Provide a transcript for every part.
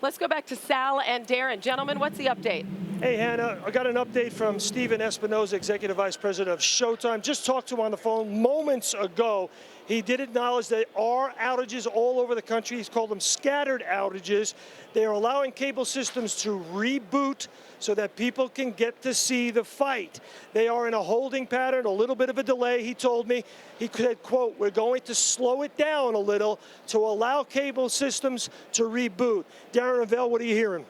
Let's go back to Sal and Darren. Gentlemen, what's the update? Hey, Hannah, I got an update from Steven Espinoza, Executive Vice President of Showtime. Just talked to him on the phone moments ago. He did acknowledge there are outages all over the country. He's called them scattered outages. They are allowing cable systems to reboot so that people can get to see the fight. They are in a holding pattern, a little bit of a delay, he told me. He said, quote, we're going to slow it down a little to allow cable systems to reboot. Darren Rovell, what are you hearing?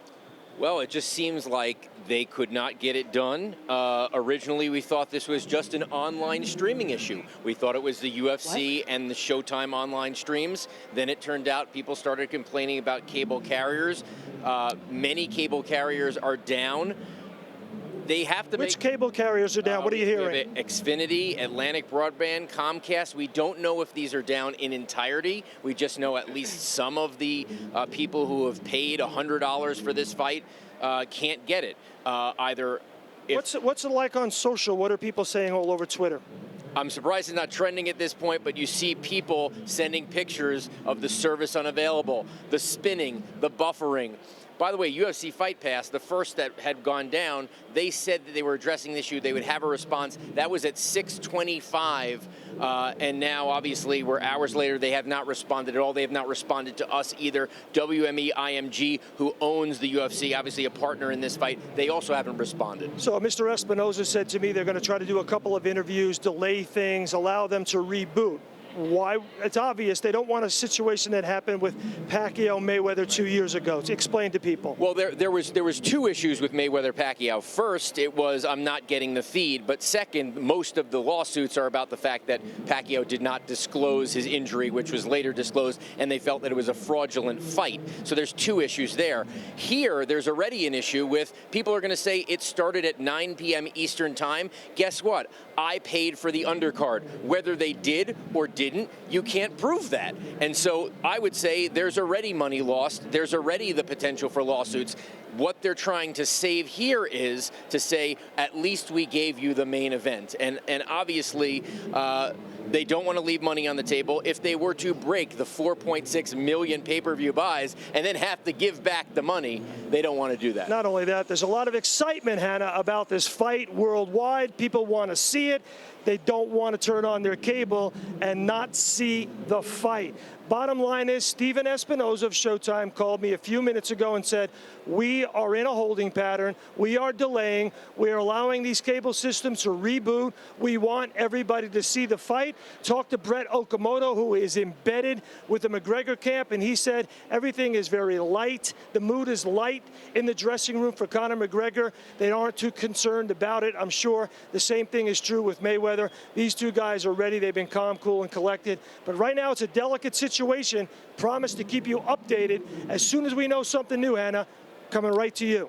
Well, it just seems like they could not get it done. Originally, we thought this was just an online streaming issue. We thought it was the UFC and the Showtime online streams. Then it turned out people started complaining about cable carriers. Many cable carriers are down. They have to Which cable carriers are down? What are you hearing? Xfinity, Atlantic Broadband, Comcast. We don't know if these are down in entirety. We just know at least some of the people who have paid $100 for this fight can't get it. What's it like on social? What are people saying all over Twitter? I'm surprised it's not trending at this point, but you see people sending pictures of the service unavailable, the spinning, the buffering. By the way, UFC Fight Pass, the first that had gone down, they said that they were addressing the issue. They would have a response. That was at 6:25, and now, obviously, we're hours later. They have not responded at all. They have not responded to us either. WME IMG, who owns the UFC, obviously a partner in this fight, they also haven't responded. So Mr. Espinoza said to me they're going to try to do a couple of interviews, delay things, allow them to reboot. Why? It's obvious they don't want a situation that happened with Pacquiao Mayweather 2 years ago. Explain to people. Well, there was two issues with Mayweather Pacquiao. First, it was I'm not getting the feed, but second, most of the lawsuits are about the fact that Pacquiao did not disclose his injury, which was later disclosed, and they felt that it was a fraudulent fight. So there's two issues there. Here, there's already an issue with people are going to say it started at 9 p.m. Eastern time. Guess what? I paid for the undercard. Whether they did or didn't, you can't prove that. And so I would say there's already money lost. There's already the potential for lawsuits. What they're trying to save here is to say, at least we gave you the main event. And obviously, they don't want to leave money on the table. If they were to break the 4.6 million pay-per-view buys and then have to give back the money, they don't want to do that. Not only that, there's a lot of excitement, Hannah, about this fight worldwide. People want to see it. They don't want to turn on their cable and not see the fight. Bottom line is, Steven Espinoza of Showtime called me a few minutes ago and said, we are in a holding pattern. We are delaying. We are allowing these cable systems to reboot. We want everybody to see the fight. Talked to Brett Okamoto, who is embedded with the McGregor camp, and he said everything is very light. The mood is light in the dressing room for Conor McGregor. They aren't too concerned about it. I'm sure the same thing is true with Mayweather. These two guys are ready. They've been calm, cool, and collected. But right now it's a delicate situation. Promise to keep you updated as soon as we know something new, Hannah. Coming right to you.